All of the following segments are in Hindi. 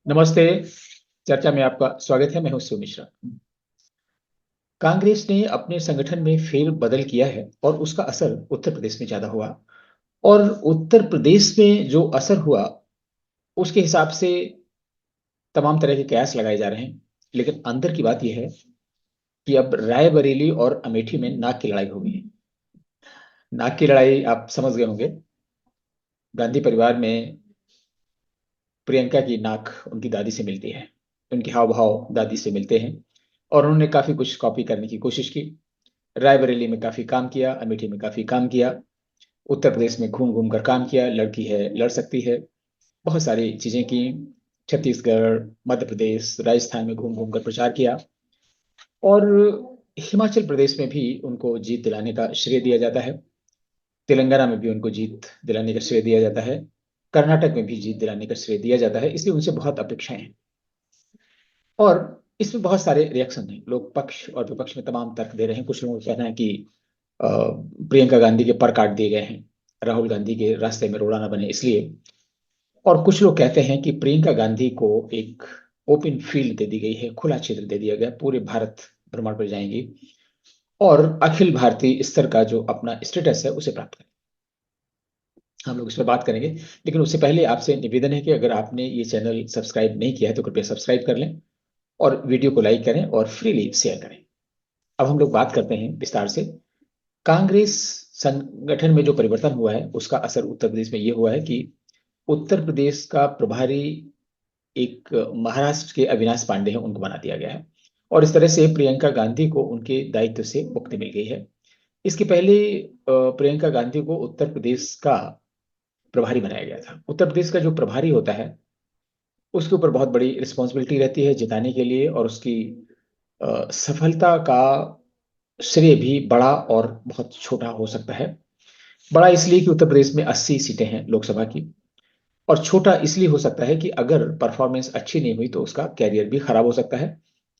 नमस्ते। चर्चा में आपका स्वागत है। मैं हूं शिव मिश्रा। कांग्रेस ने अपने संगठन में फेर बदल किया है और उसका असर उत्तर प्रदेश में ज्यादा हुआ। और उत्तर प्रदेश में जो असर हुआ उसके हिसाब से तमाम तरह के कयास लगाए जा रहे हैं। लेकिन अंदर की बात यह है कि अब रायबरेली और अमेठी में नाक की लड़ाई हो गई है। नाक की लड़ाई आप समझ गए होंगे। गांधी परिवार में प्रियंका की नाक उनकी दादी से मिलती है। उनके हाव भाव दादी से मिलते हैं। और उन्होंने काफी कुछ कॉपी करने की कोशिश की। रायबरेली में काफी काम किया, अमेठी में काफी काम किया, उत्तर प्रदेश में घूम घूम कर काम किया। लड़की है, लड़ सकती है, बहुत सारी चीजें की। छत्तीसगढ़, मध्य प्रदेश, राजस्थान में घूम घूम कर प्रचार किया। और हिमाचल प्रदेश में भी उनको जीत दिलाने का श्रेय दिया जाता है। तेलंगाना में भी उनको जीत दिलाने का श्रेय दिया जाता है। कर्नाटक में भी जीत दिलाने का श्रेय दिया जाता है। इसलिए उनसे बहुत अपेक्षाएं हैं। और इसमें बहुत सारे रिएक्शन हैं। लोग पक्ष और विपक्ष में तमाम तर्क दे रहे हैं। कुछ लोगों का कहना है कि प्रियंका गांधी के पर काट दिए गए हैं, राहुल गांधी के रास्ते में रोड़ा ना बने इसलिए। और कुछ लोग कहते हैं कि प्रियंका गांधी को एक ओपन फील्ड दे दी गई है, खुला क्षेत्र दे दिया गया, पूरे भारत भ्रमण पर जाएंगी और अखिल भारतीय स्तर का जो अपना स्टेटस है उसे प्राप्त करें। हम लोग इस पर बात करेंगे। लेकिन उससे पहले आपसे निवेदन है कि अगर आपने ये चैनल सब्सक्राइब नहीं किया है तो कृपया सब्सक्राइब कर लें और वीडियो को लाइक करें और फ्रीली शेयर करें। अब हम लोग बात करते हैं विस्तार से। कांग्रेस संगठन में जो परिवर्तन हुआ है उसका असर उत्तर प्रदेश में यह हुआ है कि उत्तर प्रदेश का प्रभारी एक महाराष्ट्र के अविनाश पांडे हैं, उनको बना दिया गया है। और इस तरह से प्रियंका गांधी को उनके दायित्व से मुक्ति मिल गई है। इसके पहले प्रियंका गांधी को उत्तर प्रदेश का प्रभारी बनाया गया था। उत्तर प्रदेश का जो प्रभारी होता है उसके ऊपर बहुत बड़ी रिस्पॉन्सिबिलिटी रहती है जिताने के लिए। और उसकी सफलता का श्रेय भी बड़ा और बहुत छोटा हो सकता है। बड़ा इसलिए कि उत्तर प्रदेश में 80 सीटें हैं लोकसभा की। और छोटा इसलिए हो सकता है कि अगर परफॉर्मेंस अच्छी नहीं हुई तो उसका कैरियर भी खराब हो सकता है।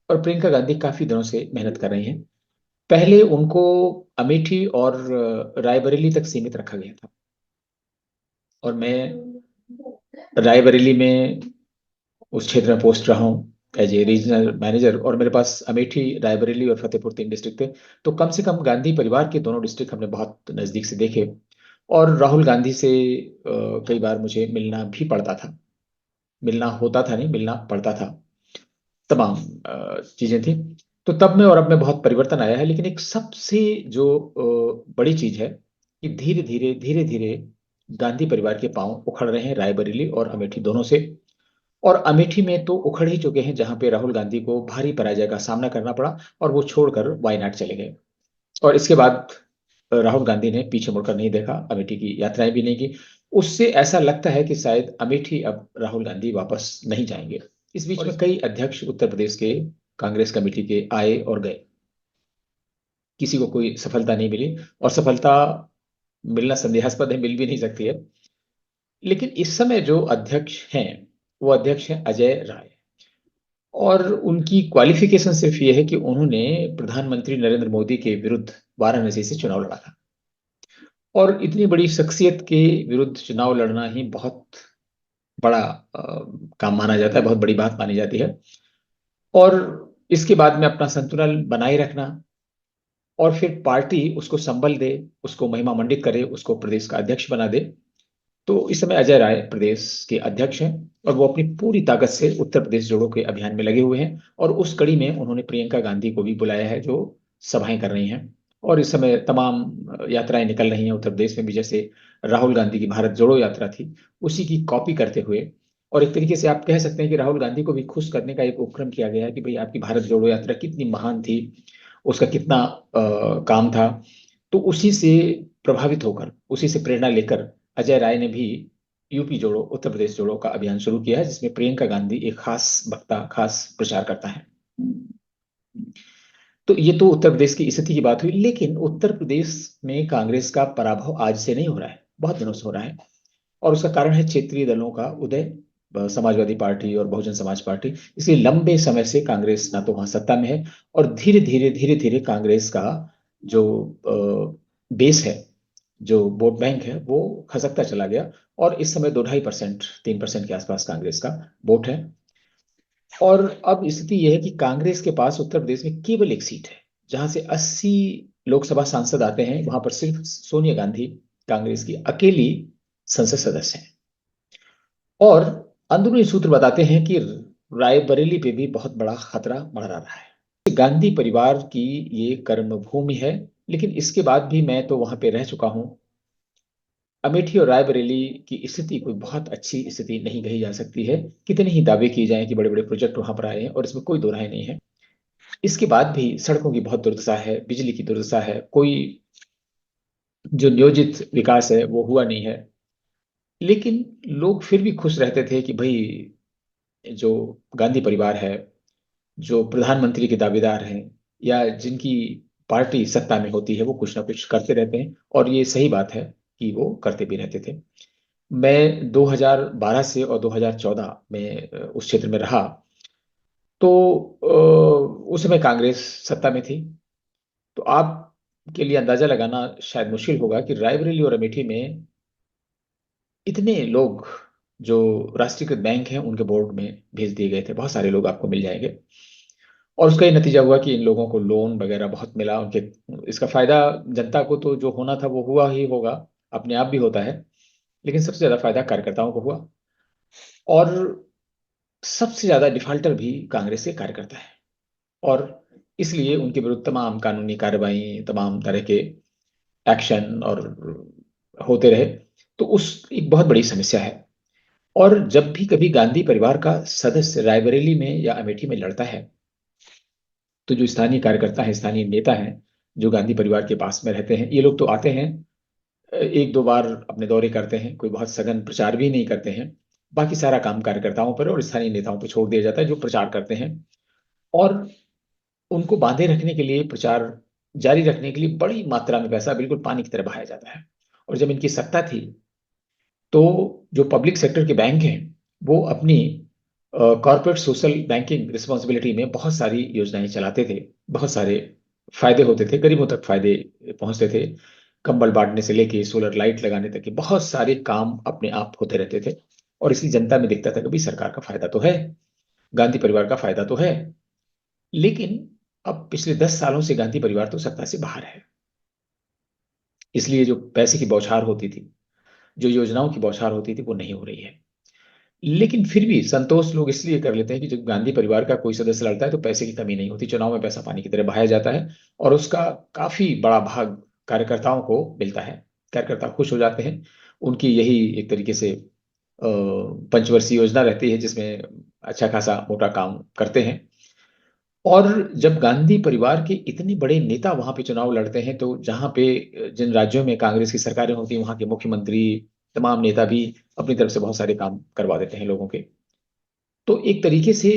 और प्रियंका गांधी काफी दिनों से मेहनत कर रही हैं। पहले उनको अमेठी और रायबरेली तक सीमित रखा गया था। और मैं रायबरेली में उस क्षेत्र में पोस्ट रहा हूँ एज ए रीजनल मैनेजर। और मेरे पास अमेठी, रायबरेली और फतेहपुर 3 डिस्ट्रिक्ट थे। तो कम से कम गांधी परिवार के दोनों डिस्ट्रिक्ट हमने बहुत नजदीक से देखे। और राहुल गांधी से कई बार मुझे मिलना भी पड़ता था। मिलना होता था नहीं, मिलना पड़ता था। तमाम चीजें थी। तो तब में और अब में बहुत परिवर्तन आया है। लेकिन एक सबसे जो बड़ी चीज है कि धीरे धीरे गांधी परिवार के पांव उखड़ रहे हैं रायबरेली और अमेठी दोनों से। और अमेठी में तो उखड़ ही चुके हैं, जहां पे राहुल गांधी को भारी पराजय का सामना करना पड़ा और वो छोड़कर वायनाड चले गए। और इसके बाद राहुल गांधी ने पीछे मुड़कर नहीं देखा, अमेठी की यात्राएं भी नहीं की। उससे ऐसा लगता है कि शायद अमेठी अब राहुल गांधी वापस नहीं जाएंगे। इस बीच में कई अध्यक्ष उत्तर प्रदेश के कांग्रेस कमेटी के आए और गए। किसी को कोई सफलता नहीं मिली। और सफलता मिलना संदेहास्पद है, मिल भी नहीं सकती है। लेकिन इस समय जो अध्यक्ष हैं वो अध्यक्ष हैं अजय राय। और उनकी क्वालिफिकेशन सिर्फ ये है कि उन्होंने प्रधानमंत्री नरेंद्र मोदी के विरुद्ध वाराणसी से चुनाव लड़ा था। और इतनी बड़ी शख्सियत के विरुद्ध चुनाव लड़ना ही बहुत बड़ा काम माना जाता है, बहुत बड़ी बात मानी जाती है। और इसके बाद में अपना संतुलन बनाए रखना और फिर पार्टी उसको संबल दे, उसको महिमा मंडित करे, उसको प्रदेश का अध्यक्ष बना दे। तो इस समय अजय राय प्रदेश के अध्यक्ष हैं और वो अपनी पूरी ताकत से उत्तर प्रदेश जोड़ो के अभियान में लगे हुए हैं। और उस कड़ी में उन्होंने प्रियंका गांधी को भी बुलाया है जो सभाएं कर रही हैं। और इस समय तमाम यात्राएं निकल रही हैं उत्तर प्रदेश में भी। जैसे राहुल गांधी की भारत जोड़ो यात्रा थी, उसी की कॉपी करते हुए। और एक तरीके से आप कह सकते हैं कि राहुल गांधी को भी खुश करने का एक उपक्रम किया गया है कि भाई आपकी भारत जोड़ो यात्रा कितनी महान थी, उसका कितना काम था। तो उसी से प्रभावित होकर, उसी से प्रेरणा लेकर अजय राय ने भी यूपी जोड़ो, उत्तर प्रदेश जोड़ो का अभियान शुरू किया है, जिसमें प्रियंका गांधी एक खास वक्ता, खास प्रचार करता है। तो ये तो उत्तर प्रदेश की स्थिति की बात हुई। लेकिन उत्तर प्रदेश में कांग्रेस का पराभव आज से नहीं हो रहा है, बहुत दिनों से हो रहा है। और उसका कारण है क्षेत्रीय दलों का उदय, समाजवादी पार्टी और बहुजन समाज पार्टी। इसलिए लंबे समय से कांग्रेस ना तो वहां सत्ता में है। और धीरे धीरे कांग्रेस का जो बेस है, जो वोट बैंक है, वो खसकता चला गया। और इस समय 2-2.5%, 3% के आसपास कांग्रेस का वोट है। और अब स्थिति यह है कि कांग्रेस के पास उत्तर प्रदेश में केवल एक सीट है, जहां से 80 लोकसभा सांसद आते हैं, वहां पर सिर्फ सोनिया गांधी कांग्रेस की अकेली संसद सदस्य हैं। और अंदरूनी सूत्र बताते हैं कि रायबरेली पे भी बहुत बड़ा खतरा मंडरा रहा है। गांधी परिवार की ये कर्म भूमि है, लेकिन इसके बाद भी मैं तो वहां पे रह चुका हूं। अमेठी और रायबरेली की स्थिति कोई बहुत अच्छी स्थिति नहीं कही जा सकती है। कितने ही दावे किए जाएं कि बड़े बड़े प्रोजेक्ट वहां पर आए हैं, और इसमें कोई दो राय नहीं है। इसके बाद भी सड़कों की बहुत दुर्दशा है, बिजली की दुर्दशा है, कोई जो नियोजित विकास है वो हुआ नहीं है। लेकिन लोग फिर भी खुश रहते थे कि भाई, जो गांधी परिवार है, जो प्रधानमंत्री के दावेदार हैं, या जिनकी पार्टी सत्ता में होती है, वो कुछ ना कुछ करते रहते हैं। और ये सही बात है कि वो करते भी रहते थे। मैं 2012 से और 2014 में उस क्षेत्र में रहा। तो उस समय कांग्रेस सत्ता में थी। तो आपके लिए अंदाजा लगाना शायद मुश्किल होगा कि रायबरेली और अमेठी में इतने लोग जो राष्ट्रीयकृत बैंक हैं उनके बोर्ड में भेज दिए गए थे। बहुत सारे लोग आपको मिल जाएंगे। और उसका ये नतीजा हुआ कि इन लोगों को लोन वगैरह बहुत मिला। उनके इसका फायदा जनता को तो जो होना था वो हुआ ही होगा, अपने आप भी होता है। लेकिन सबसे ज्यादा फायदा कार्यकर्ताओं को हुआ। और सबसे ज्यादा डिफाल्टर भी कांग्रेस के कार्यकर्ता है। और इसलिए उनके विरुद्ध तमाम कानूनी कार्रवाई, तमाम तरह के एक्शन और होते रहे। तो उस एक बहुत बड़ी समस्या है। और जब भी कभी गांधी परिवार का सदस्य रायबरेली में या अमेठी में लड़ता है, तो जो स्थानीय कार्यकर्ता है, स्थानीय नेता हैं, जो गांधी परिवार के पास में रहते हैं, ये लोग तो आते हैं, एक दो बार अपने दौरे करते हैं, कोई बहुत सघन प्रचार भी नहीं करते हैं। बाकी सारा काम कार्यकर्ताओं पर और स्थानीय नेताओं पर छोड़ दिया जाता है, जो प्रचार करते हैं। और उनको बांधे रखने के लिए, प्रचार जारी रखने के लिए बड़ी मात्रा में पैसा बिल्कुल पानी की तरह बहाया जाता है। और जब इनकी सत्ता थी, तो जो पब्लिक सेक्टर के बैंक हैं, वो अपनी कॉर्पोरेट सोशल बैंकिंग रिस्पॉन्सिबिलिटी में बहुत सारी योजनाएं चलाते थे। बहुत सारे फायदे होते थे, गरीबों तक फायदे पहुंचते थे। कंबल बांटने से लेके सोलर लाइट लगाने तक के बहुत सारे काम अपने आप होते रहते थे। और इसलिए जनता में दिखता था कि भाई, सरकार का फायदा तो है, गांधी परिवार का फायदा तो है। लेकिन अब पिछले 10 सालों से गांधी परिवार तो सत्ता से बाहर है। इसलिए जो पैसे की बौछार होती थी, जो योजनाओं की बौछार होती थी, वो नहीं हो रही है। लेकिन फिर भी संतोष लोग इसलिए कर लेते हैं कि जब गांधी परिवार का कोई सदस्य लड़ता है तो पैसे की कमी नहीं होती, चुनाव में पैसा पानी की तरह बहाया जाता है। और उसका काफी बड़ा भाग कार्यकर्ताओं को मिलता है। कार्यकर्ता खुश हो जाते हैं। उनकी यही एक तरीके से पंचवर्षीय योजना रहती है, जिसमें अच्छा खासा मोटा काम करते हैं। और जब गांधी परिवार के इतने बड़े नेता वहां पे चुनाव लड़ते हैं, तो जहां पे जिन राज्यों में कांग्रेस की सरकारें होती हैं, वहां के मुख्यमंत्री, तमाम नेता भी अपनी तरफ से बहुत सारे काम करवा देते हैं लोगों के। तो एक तरीके से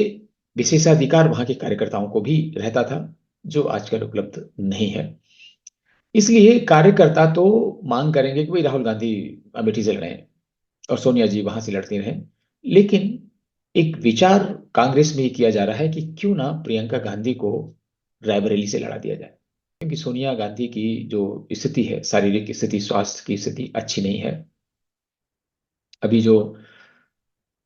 विशेषाधिकार वहां के कार्यकर्ताओं को भी रहता था, जो आजकल उपलब्ध नहीं है। इसलिए कार्यकर्ता तो मांग करेंगे कि भाई, राहुल गांधी अमेठी से लड़े और सोनिया जी वहां से लड़ती रहें। लेकिन एक विचार कांग्रेस में ये किया जा रहा है कि क्यों ना प्रियंका गांधी को रायबरेली से लड़ा दिया जाए। क्योंकि सोनिया गांधी की जो स्थिति है, शारीरिक स्थिति, स्वास्थ्य की स्थिति अच्छी नहीं है। अभी जो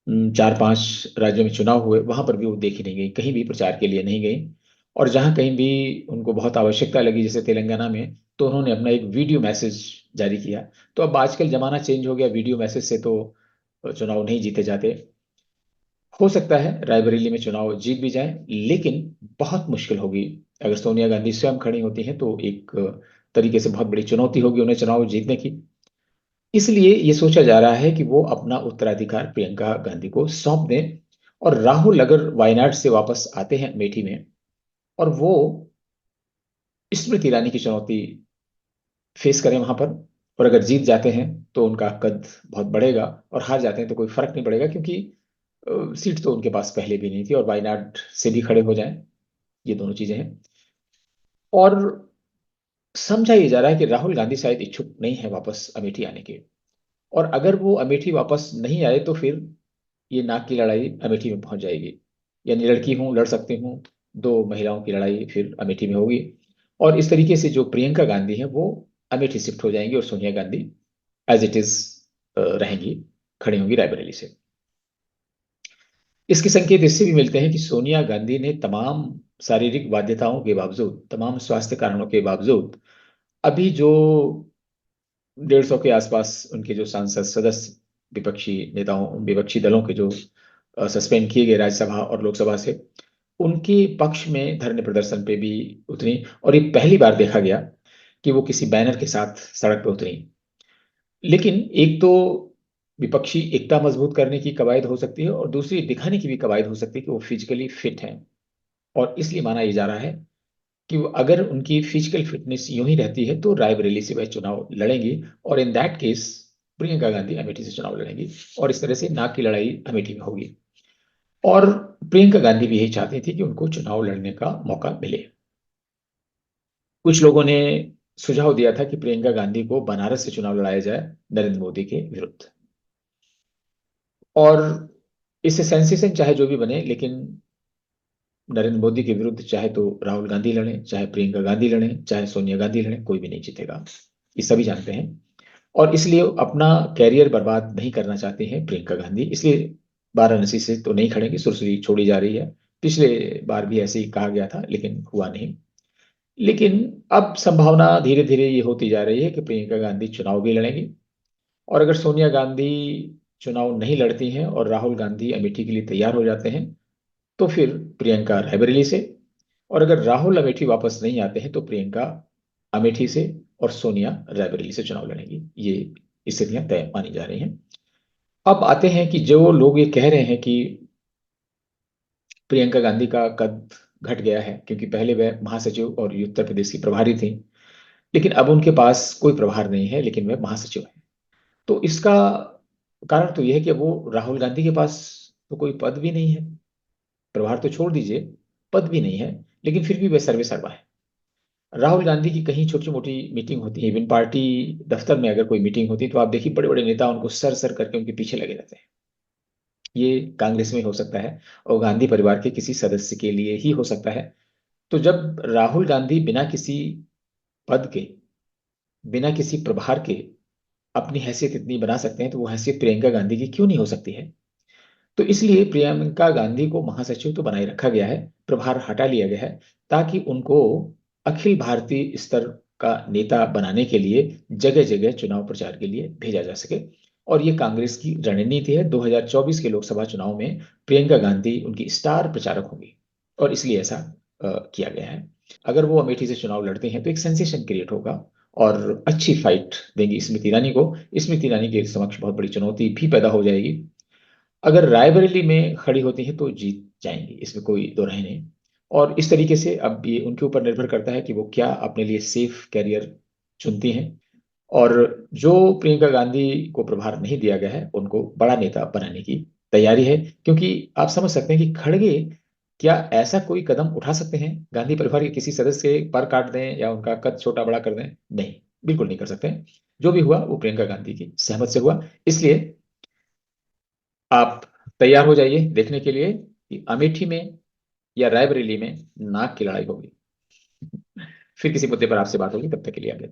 4-5 राज्यों में चुनाव हुए, वहां पर भी वो देखी नहीं गई, कहीं भी प्रचार के लिए नहीं गई। और जहां कहीं भी उनको बहुत आवश्यकता लगी, जैसे तेलंगाना में, तो उन्होंने अपना एक वीडियो मैसेज जारी किया। तो अब आजकल जमाना चेंज हो गया, वीडियो मैसेज से तो चुनाव नहीं जीते जाते। हो सकता है रायबरेली में चुनाव जीत भी जाए, लेकिन बहुत मुश्किल होगी। अगर सोनिया गांधी स्वयं खड़ी होती हैं, तो एक तरीके से बहुत बड़ी चुनौती होगी उन्हें चुनाव जीतने की। इसलिए ये सोचा जा रहा है कि वो अपना उत्तराधिकार प्रियंका गांधी को सौंप दें। और राहुल अगर वायनाड से वापस आते हैं अमेठी में, और वो स्मृति ईरानी की चुनौती फेस करें वहां पर, और अगर जीत जाते हैं तो उनका कद बहुत बढ़ेगा, और हार जाते हैं तो कोई फर्क नहीं पड़ेगा, क्योंकि सीट तो उनके पास पहले भी नहीं थी। और वायनाड से भी खड़े हो जाएं, ये दोनों चीजें हैं। और समझा ये जा रहा है कि राहुल गांधी शायद इच्छुक नहीं है वापस अमेठी आने के। और अगर वो अमेठी वापस नहीं आए, तो फिर ये नाक की लड़ाई अमेठी में पहुंच जाएगी। यानी लड़की हूं, लड़ सकती हूँ, दो महिलाओं की लड़ाई फिर अमेठी में होगी। और इस तरीके से जो प्रियंका गांधी है, वो अमेठी शिफ्ट हो जाएंगी, और Sonia Gandhi as it is रहेंगी, खड़ी होंगी रायबरेली से। इसके संकेत इससे भी मिलते हैं कि सोनिया गांधी ने तमाम शारीरिक बाध्यताओं के बावजूद, तमाम स्वास्थ्य कारणों के बावजूद, अभी जो 150 के आसपास उनके जो सांसद सदस्य, विपक्षी नेताओं, विपक्षी दलों के जो सस्पेंड किए गए राज्यसभा और लोकसभा से, उनके पक्ष में धरने प्रदर्शन पे भी उतरी। और ये पहली बार देखा गया कि वो किसी बैनर के साथ सड़क पे उतरी। लेकिन एक तो विपक्षी एकता मजबूत करने की कवायद हो सकती है, और दूसरी दिखाने की भी कवायद हो सकती है कि वो फिजिकली फिट हैं। और इसलिए माना ये जा रहा है कि वो, अगर उनकी फिजिकल फिटनेस यूं ही रहती है, तो रायबरेली से वह चुनाव लड़ेंगी। और in that case Priyanka Gandhi Amethi से चुनाव लड़ेंगी, और इस तरह से नाक की लड़ाई अमेठी में होगी। और प्रियंका गांधी भी यही चाहती थी कि उनको चुनाव लड़ने का मौका मिले। कुछ लोगों ने सुझाव दिया था कि प्रियंका गांधी को बनारस से चुनाव लड़ाया जाए नरेंद्र मोदी के विरुद्ध। और इससे सेंसेशन चाहे जो भी बने, लेकिन नरेंद्र मोदी के विरुद्ध चाहे तो राहुल गांधी लड़े, चाहे प्रियंका गांधी लड़े, चाहे सोनिया गांधी लड़े, कोई भी नहीं जीतेगा। ये सभी जानते हैं। और इसलिए अपना कैरियर बर्बाद नहीं करना चाहते हैं प्रियंका गांधी, इसलिए वाराणसी से तो नहीं खड़ेंगे, सुरसरी छोड़ी जा रही है। पिछले बार भी ऐसे ही कहा गया था, लेकिन हुआ नहीं। लेकिन अब संभावना धीरे धीरे ये होती जा रही है कि प्रियंका गांधी चुनाव भी लड़ेंगी। और अगर सोनिया गांधी चुनाव नहीं लड़ती हैं और राहुल गांधी अमेठी के लिए तैयार हो जाते हैं, तो फिर प्रियंका रायबरेली से। और अगर राहुल अमेठी वापस नहीं आते हैं, तो प्रियंका अमेठी से और सोनिया रायबरेली से चुनाव लड़ेंगी। ये स्थितियां तय मानी जा रही हैं। अब आते हैं कि जो लोग ये कह रहे हैं कि प्रियंका गांधी का कद घट गया है, क्योंकि पहले वह महासचिव और उत्तर प्रदेश की प्रभारी थी, लेकिन अब उनके पास कोई प्रभार नहीं है, लेकिन वह महासचिव है। तो इसका कारण तो यह है कि वो राहुल गांधी के पास तो कोई पद भी नहीं है, प्रभार तो छोड़ दीजिए, पद भी नहीं है, लेकिन फिर भी वह सर्वे सर्वा है। राहुल गांधी की कहीं छोटी मोटी मीटिंग होती है, इवन पार्टी दफ्तर में अगर कोई मीटिंग होती है, तो आप देखिए बड़े बड़े नेता उनको सर सर करके उनके पीछे लगे रहते हैं। ये कांग्रेस में हो सकता है, और गांधी परिवार के किसी सदस्य के लिए ही हो सकता है। तो जब राहुल गांधी बिना किसी पद के, बिना किसी प्रभार के अपनी हैसियत इतनी बना सकते हैं, तो वो हैसियत प्रियंका गांधी की क्यों नहीं हो सकती है? तो इसलिए प्रियंका गांधी को महासचिव तो बनाए रखा गया है, प्रभार हटा लिया गया है, ताकि उनको अखिल भारतीय स्तर का नेता बनाने के लिए जगह जगह चुनाव प्रचार के लिए भेजा जा सके। और ये कांग्रेस की रणनीति है। 2024 के लोकसभा चुनाव में प्रियंका गांधी उनकी स्टार प्रचारक होंगी, और इसलिए ऐसा किया गया है। अगर वो अमेठी से चुनाव लड़ते हैं, तो एक सेंसेशन क्रिएट होगा, और अच्छी फाइट देंगी स्मृति ईरानी को। स्मृति ईरानी के समक्ष बहुत बड़ी चुनौती भी पैदा हो जाएगी। अगर रायबरेली में खड़ी होती हैं, तो जीत जाएंगी, इसमें कोई दो राय नहीं। और इस तरीके से अब ये उनके ऊपर निर्भर करता है कि वो क्या अपने लिए सेफ कैरियर चुनती हैं। और जो प्रियंका गांधी को प्रभार नहीं दिया गया है, उनको बड़ा नेता बनाने की तैयारी है। क्योंकि आप समझ सकते हैं कि खड़गे क्या ऐसा कोई कदम उठा सकते हैं गांधी परिवार के किसी सदस्य के पर काट दें या उनका कद छोटा बड़ा कर दें? नहीं, बिल्कुल नहीं कर सकते हैं। जो भी हुआ वो प्रियंका गांधी की सहमत से हुआ। इसलिए आप तैयार हो जाइए देखने के लिए कि अमेठी में या रायबरेली में नाक की लड़ाई होगी। फिर किसी मुद्दे पर आपसे बात होगी, तब तक के लिए आगे।